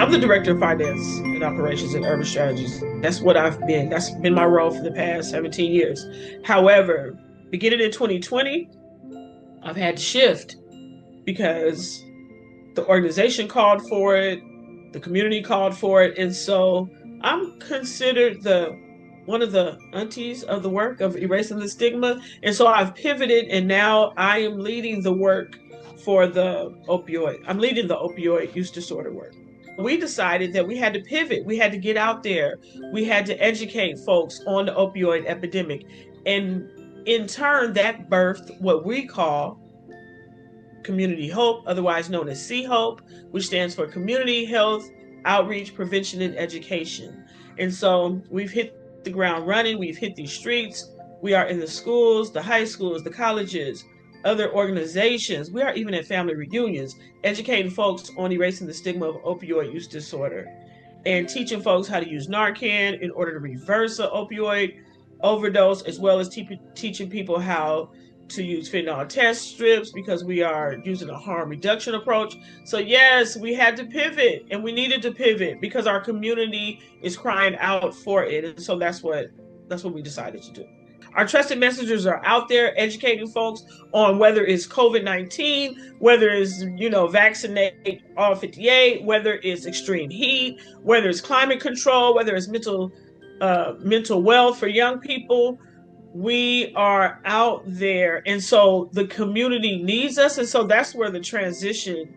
I'm the director of finance and operations and urban strategies. That's what I've been. That's been my role for the past 17 years. However, beginning in 2020, I've had to shift because the organization called for it, the community called for it, and so I'm considered the one of the aunties of the work of erasing the stigma, and so I've pivoted, and now I am leading the work for the opioid. I'm leading the opioid use disorder work. We decided that we had to pivot. We had to get out there. We had to educate folks on the opioid epidemic, and in turn, that birthed what we call Community Hope, otherwise known as C-HOPE, which stands for Community Health Outreach, Prevention, and Education. And so we've hit the ground running. We've hit these streets. We are in the schools, the high schools, the colleges, other organizations. We are even at family reunions, educating folks on erasing the stigma of opioid use disorder and teaching folks how to use Narcan in order to reverse an opioid overdose, as well as teaching people how to use fentanyl test strips because we are using a harm reduction approach. So yes, we had to pivot, and we needed to pivot because our community is crying out for it. And so that's what we decided to do. Our trusted messengers are out there educating folks on whether it's COVID-19, whether it's, vaccinate all 58, whether it's extreme heat, whether it's climate control, whether it's mental wealth for young people. We are out there, and so the community needs us, and so that's where the transition.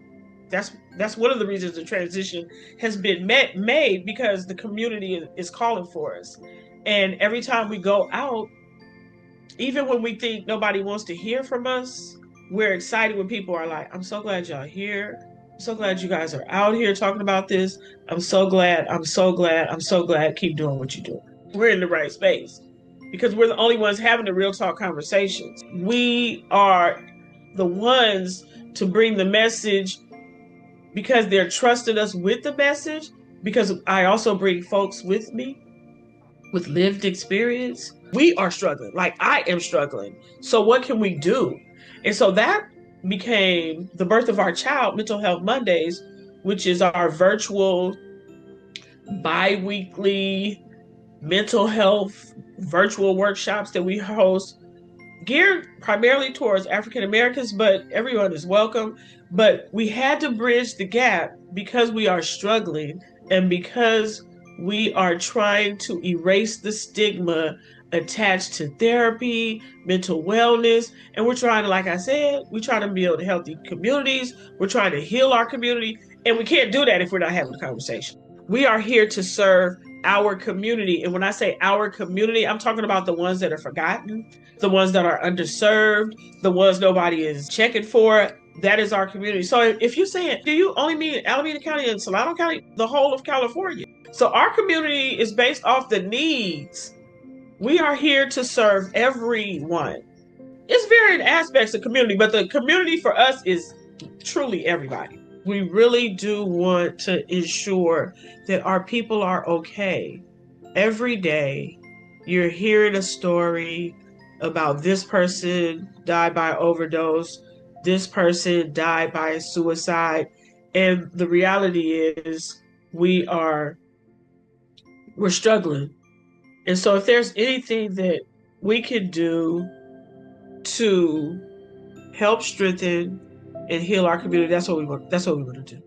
That's one of the reasons the transition has been made, because the community is calling for us, and every time we go out, even when we think nobody wants to hear from us, we're excited when people are like, "I'm so glad y'all here. I'm so glad you guys are out here talking about this. I'm so glad. I'm so glad. I'm so glad. Keep doing what you do." We're in the right space, because we're the only ones having the real talk conversations. We are the ones to bring the message because they're trusting us with the message, because I also bring folks with me with lived experience. We are struggling, like I am struggling. So what can we do? And so that became the birth of our child, Mental Health Mondays, which is our virtual bi-weekly mental health virtual workshops that we host, geared primarily towards African Americans, but everyone is welcome. But we had to bridge the gap because we are struggling, and because we are trying to erase the stigma attached to therapy, mental wellness, and we're trying to, like I said, we're trying to build healthy communities. We're trying to heal our community, and we can't do that if we're not having a conversation. We are here to serve our community. And when I say our community, I'm talking about the ones that are forgotten, the ones that are underserved, the ones nobody is checking for. That is our community. So if you're saying, do you only mean Alameda County and Solano County? The whole of California. So our community is based off the needs. We are here to serve everyone. It's varied aspects of community, but the community for us is truly everybody. We really do want to ensure that our people are okay. Every day, you're hearing a story about this person died by overdose, this person died by suicide, and the reality is we're struggling. And so if there's anything that we can do to help strengthen and heal our community, that's what we want to do.